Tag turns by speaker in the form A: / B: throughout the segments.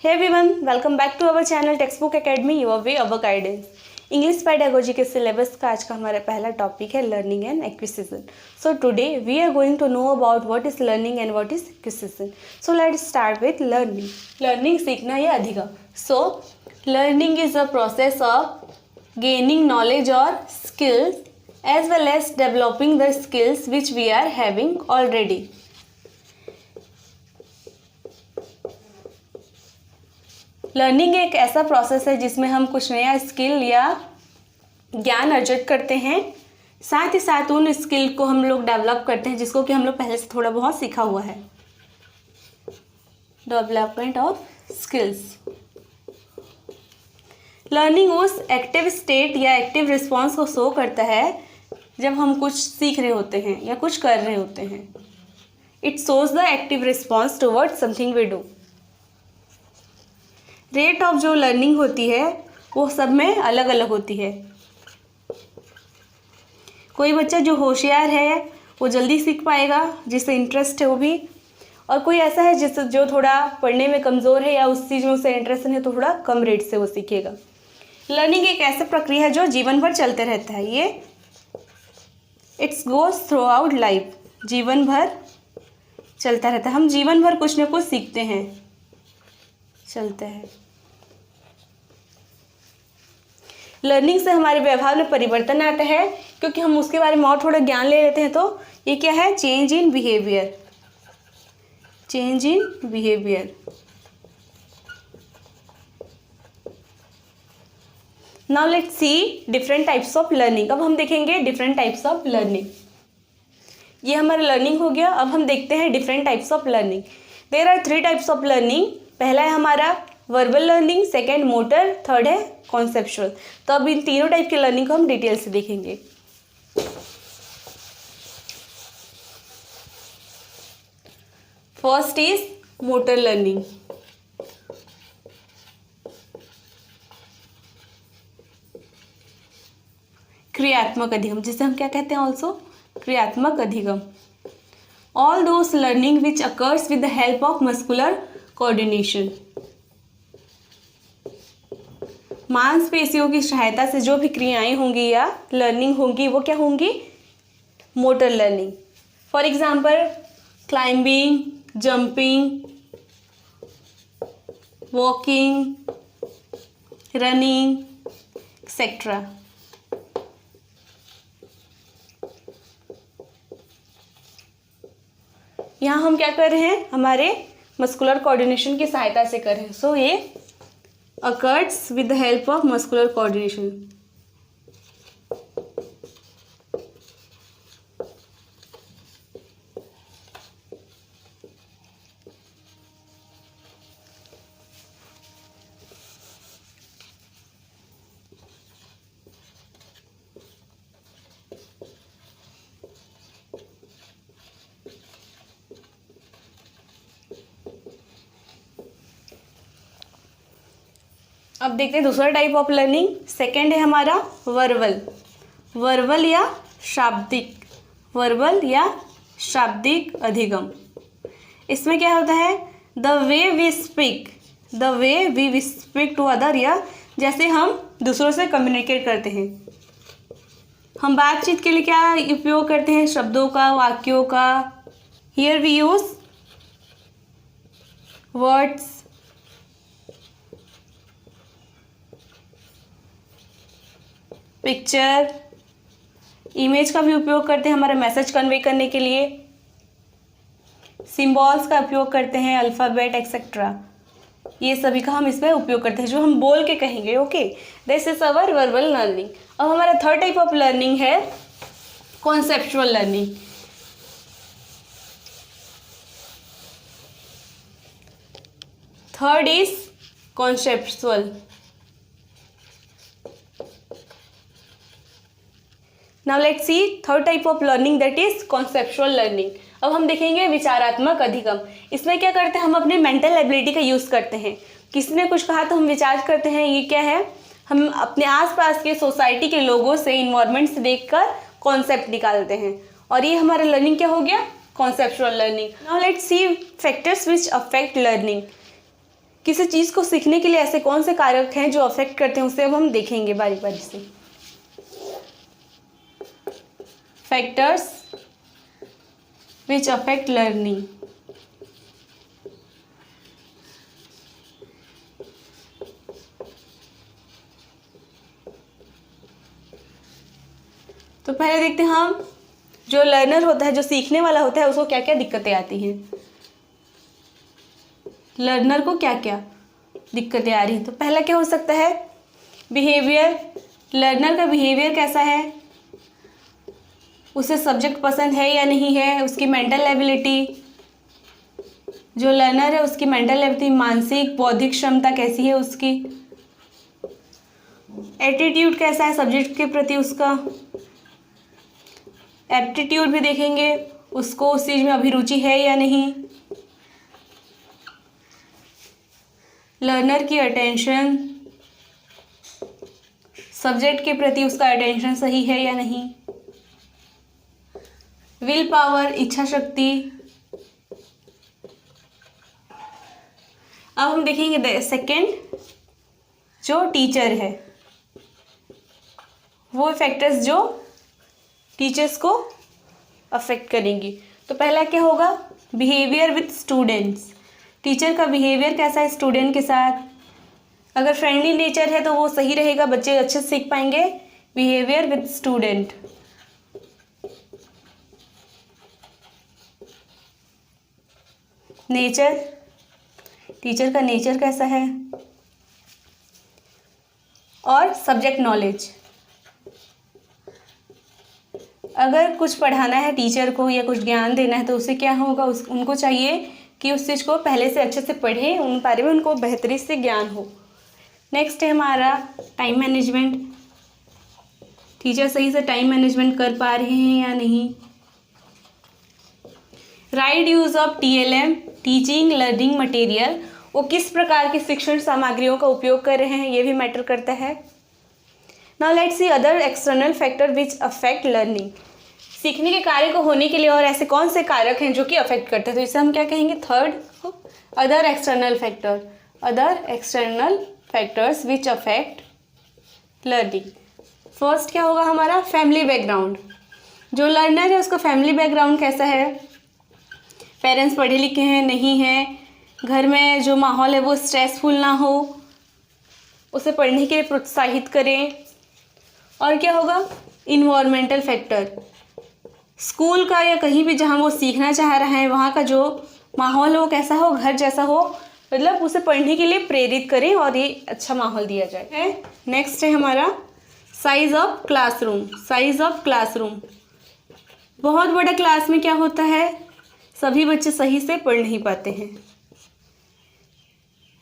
A: Hey everyone, welcome back to our channel Textbook Academy, your way, our guidance. English pedagogy के syllabus का आज का हमारा पहला टॉपिक है learning and acquisition. So today we are going to know about what is learning and what is acquisition. So let's start with learning. Learning सीखना या अधिगम. So learning is a process of gaining knowledge और skills as well as developing the skills which we are having already. Learning एक ऐसा process है जिसमें हम कुछ नया स्किल या ज्ञान अर्जित करते हैं, साथ ही साथ उन स्किल को हम लोग डेवलप करते हैं जिसको कि हम लोग पहले से थोड़ा बहुत सीखा हुआ है. Development of skills. लर्निंग उस एक्टिव स्टेट या एक्टिव रिस्पॉन्स को शो करता है जब हम कुछ सीख रहे होते हैं या कुछ कर रहे होते हैं. It shows the active response towards something we do. Rate of जो लर्निंग होती है वो सब में अलग अलग होती है. कोई बच्चा जो होशियार है वो जल्दी सीख पाएगा, जिससे इंटरेस्ट है वो भी, और कोई ऐसा है जिस जो थोड़ा पढ़ने में कमज़ोर है या उस चीज़ में उसे इंटरेस्ट नहीं है तो थोड़ा कम रेट से वो सीखेगा. लर्निंग एक ऐसा प्रक्रिया है जो जीवन भर चलते रहता है. ये it's goes through out life. जीवन भर चलता रहता है. हम जीवन भर कुछ ना कुछ सीखते हैं, चलते हैं. लर्निंग से हमारे व्यवहार में परिवर्तन आता है क्योंकि हम उसके बारे में और थोड़ा ज्ञान ले लेते हैं. तो ये क्या है? Change in behaviour. Change in behaviour. Now let's see different types of learning. अब हम देखेंगे डिफरेंट टाइप्स ऑफ लर्निंग. ये हमारा लर्निंग हो गया. अब हम देखते हैं different types of learning. There are 3 types of learning. पहला है हमारा verbal learning, second motor, third है कॉन्सेप्चुअल. तो अब इन तीनों टाइप के लर्निंग को हम डिटेल से देखेंगे. First is motor learning. क्रियात्मक अधिगम, जिसे हम क्या कहते हैं ऑल्सो? क्रियात्मक अधिगम. All those learning which occurs with the help of muscular coordination. मांसपेशियों की सहायता से जो भी क्रियाएं होंगी या लर्निंग होंगी वो क्या होंगी? Motor learning. For example climbing, jumping, walking, running etcetera. यहाँ हम क्या कर रहे हैं? हमारे मस्कुलर कोऑर्डिनेशन की सहायता से कर रहे हैं. सो ये occurs with the help of muscular coordination. अब देखते हैं दूसरा टाइप ऑफ लर्निंग. सेकेंड है हमारा वर्बल. वर्बल या शाब्दिक. वर्बल या शाब्दिक अधिगम. इसमें क्या होता है? The way we speak. The way we speak to other, या जैसे हम दूसरों से कम्युनिकेट करते हैं. हम बातचीत के लिए क्या उपयोग करते हैं? शब्दों का, वाक्यों का. Here we use words. Picture, image का भी उपयोग करते हैं हमारा मैसेज कन्वे करने के लिए. सिंबल्स का उपयोग करते हैं, अल्फ़ाबेट एक्सेट्रा. ये सभी का हम इसमें उपयोग करते हैं जो हम बोल के कहेंगे. Okay, this is our verbal learning. अब हमारा थर्ड टाइप ऑफ लर्निंग है conceptual learning. Third is conceptual. Now let's see third type of learning, that is conceptual learning. अब हम देखेंगे विचारात्मक अधिगम. इसमें क्या करते हैं? हम अपने मेंटल एबिलिटी का यूज़ करते हैं. किसी ने कुछ कहा तो हम विचार करते हैं ये क्या है. हम अपने आसपास के सोसाइटी के लोगों से, इन्वायरमेंट से देखकर कॉन्सेप्ट निकालते हैं, और ये हमारा लर्निंग क्या हो गया? Conceptual learning. Now let's see factors which affect learning. किसी चीज़ को सीखने के लिए ऐसे कौन से कारक हैं जो अफेक्ट करते हैं, उसे अब हम देखेंगे बारी बारी से। Factors which affect learning. तो पहले देखते हैं हम, जो लर्नर होता है, जो सीखने वाला होता है, उसको क्या क्या दिक्कतें आती हैं। लर्नर को क्या क्या दिक्कतें आ रही हैं। तो पहला क्या हो सकता है, बिहेवियर। लर्नर का बिहेवियर कैसा है, उसे सब्जेक्ट पसंद है या नहीं है, उसकी मेंटल एबिलिटी, जो लर्नर है उसकी मेंटल एबिलिटी, मानसिक बौद्धिक क्षमता कैसी है उसकी, एटीट्यूड कैसा है सब्जेक्ट के प्रति उसका, एप्टीट्यूड भी देखेंगे, उसको उस चीज़ में अभिरुचि है या नहीं, लर्नर की अटेंशन, सब्जेक्ट के प्रति उसका अटेंशन सही है या नहीं, विल पावर, इच्छा शक्ति। अब हम देखेंगे सेकंड, जो टीचर है, वो फैक्टर्स जो टीचर्स को अफेक्ट करेंगी। तो पहला क्या होगा, बिहेवियर विद स्टूडेंट्स। टीचर का बिहेवियर कैसा है स्टूडेंट के साथ। अगर फ्रेंडली नेचर है तो वो सही रहेगा, बच्चे अच्छे से सीख पाएंगे। Behaviour with student. Nature, teacher का नेचर कैसा है। और सब्जेक्ट नॉलेज, अगर कुछ पढ़ाना है टीचर को या कुछ ज्ञान देना है तो उसे क्या होगा, उनको चाहिए कि उस चीज़ को पहले से अच्छे से पढ़ें, उन बारे में उनको बेहतरी से ज्ञान हो। नेक्स्ट है हमारा टाइम मैनेजमेंट। टीचर सही से टाइम मैनेजमेंट कर पा रहे हैं या नहीं। Right use of TLM, teaching learning material, वो किस प्रकार की शिक्षण सामग्रियों का उपयोग कर रहे हैं, ये भी मैटर करता है। Now let's see other external factor which affect learning. सीखने के कार्य को होने के लिए और ऐसे कौन से कारक हैं जो कि अफेक्ट करते हैं, तो इसे हम क्या कहेंगे, third, other external factor. Other external factors which affect learning. First क्या होगा हमारा, फैमिली बैकग्राउंड। जो लर्नर है उसका फैमिली बैकग्राउंड कैसा है, पेरेंट्स पढ़े लिखे हैं नहीं हैं, घर में जो माहौल है वो स्ट्रेसफुल ना हो, उसे पढ़ने के लिए प्रोत्साहित करें। और क्या होगा, इन्वायरमेंटल फैक्टर। स्कूल का या कहीं भी जहाँ वो सीखना चाह रहा है वहाँ का जो माहौल हो कैसा हो, घर जैसा हो, मतलब उसे पढ़ने के लिए प्रेरित करें और ये अच्छा माहौल दिया जाए। नेक्स्ट है हमारा size of classroom. Size of classroom, बहुत बड़ा क्लास में क्या होता है, सभी बच्चे सही से पढ़ नहीं पाते हैं।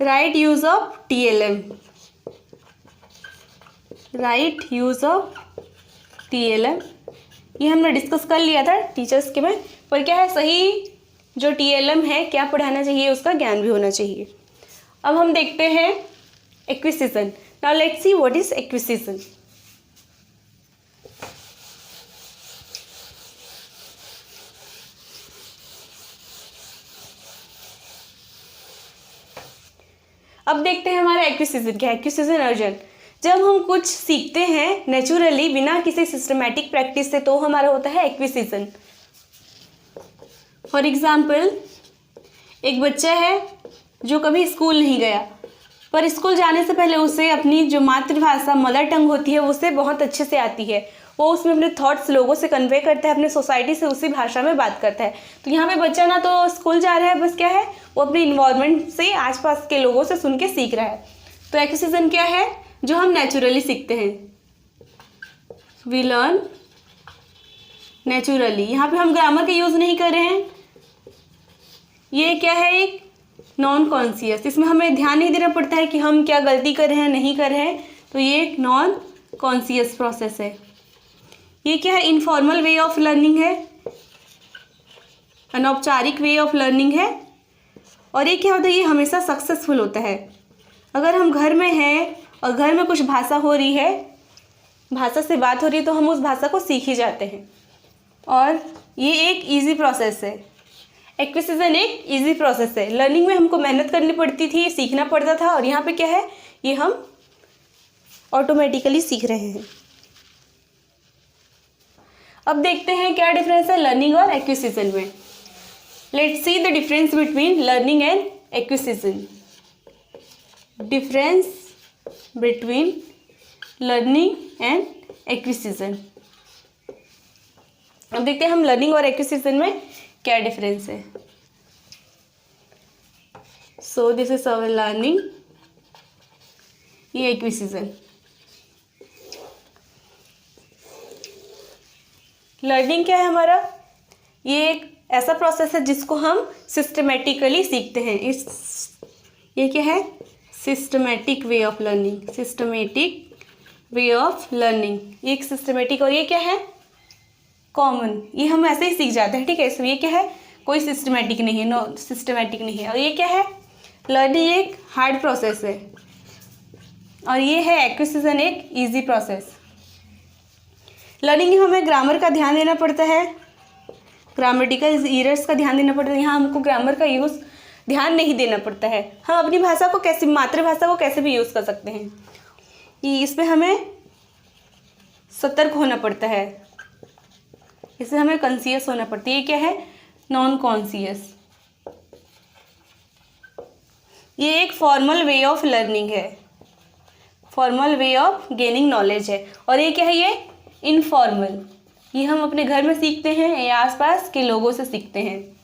A: Right use of TLM। Right use of TLM, ये हमने डिस्कस कर लिया था टीचर्स के में, पर क्या है, सही जो TLM है, क्या पढ़ाना चाहिए, उसका ज्ञान भी होना चाहिए। अब हम देखते हैं acquisition. Now let's see what is acquisition. अब देखते हैं हमारा एक्विजिशन क्या है। एक्विजिशन अर्जन, जब हम कुछ सीखते हैं नेचुरली बिना किसी सिस्टमैटिक प्रैक्टिस से, तो हमारा होता है एक्विजिशन। फॉर एग्जाम्पल, एक बच्चा है जो कभी स्कूल नहीं गया, पर स्कूल जाने से पहले उसे अपनी जो मातृभाषा मदर टंग होती है उसे बहुत अच्छे से आती है। वो उसमें अपने थॉट्स लोगों से कन्वे करता है, अपने सोसाइटी से उसी भाषा में बात करता है। तो यहाँ पे बच्चा ना तो स्कूल जा रहा है, बस क्या है, वो अपने इन्वायरमेंट से, आसपास के लोगों से सुन के सीख रहा है। तो एक्विजिशन क्या है, जो हम नेचुरली सीखते हैं। We learn naturally. यहाँ पे हम ग्रामर का यूज़ नहीं कर रहे हैं। ये क्या है, एक नॉन कॉन्शियस, इसमें हमें ध्यान नहीं देना पड़ता है कि हम क्या गलती कर रहे हैं नहीं कर रहे हैं, तो ये एक नॉन कॉन्शियस प्रोसेस है। ये क्या है, इनफॉर्मल वे ऑफ लर्निंग है, अनौपचारिक वे ऑफ लर्निंग है। और ये क्या होता है, ये हमेशा सक्सेसफुल होता है। अगर हम घर में हैं और घर में कुछ भाषा हो रही है, भाषा से बात हो रही है, तो हम उस भाषा को सीख ही जाते हैं और ये एक ईजी प्रोसेस है। एक्विजिशन एक इजी प्रोसेस है। लर्निंग में हमको मेहनत करनी पड़ती थी, सीखना पड़ता था, और यहाँ पे क्या है, ये हम ऑटोमेटिकली सीख रहे हैं। अब देखते हैं क्या डिफरेंस है लर्निंग और एक्विजिशन में। Let's see the difference between learning and acquisition. Difference between learning and acquisition. अब देखते हैं हम लर्निंग और एक्विजिशन में क्या डिफरेंस है। So this is our learning, ये एक्विजिशन। लर्निंग क्या है हमारा, ये एक ऐसा प्रोसेस है जिसको हम सिस्टमेटिकली सीखते हैं। ये क्या है, systematic way of learning. Systematic way of learning, ये एक सिस्टमेटिक, और ये क्या है, कॉमन। ये हम ऐसे ही सीख जाते हैं, ठीक है। इसमें ये क्या है, कोई सिस्टमेटिक नहीं है, नो सिस्टमेटिक नहीं है। और ये क्या है, लर्निंग एक हार्ड प्रोसेस है, और ये है एक्विजिशन एक इजी प्रोसेस। लर्निंग में हमें ग्रामर का ध्यान देना पड़ता है, ग्रामेटिकल एरर्स का ध्यान देना पड़ता है। यहाँ हमको ग्रामर का यूज़ ध्यान नहीं देना पड़ता है। हम अपनी भाषा को कैसे, मातृभाषा को कैसे भी यूज़ कर सकते हैं। ये इसमें हमें सतर्क होना पड़ता है, इसमें हमें कॉन्शियस होना पड़ता है। ये क्या है, नॉन कॉन्शियस। ये एक फॉर्मल वे ऑफ लर्निंग है, formal way of gaining knowledge है। और ये क्या है, ये इनफॉर्मल, ये हम अपने घर में सीखते हैं या आसपास के लोगों से सीखते हैं।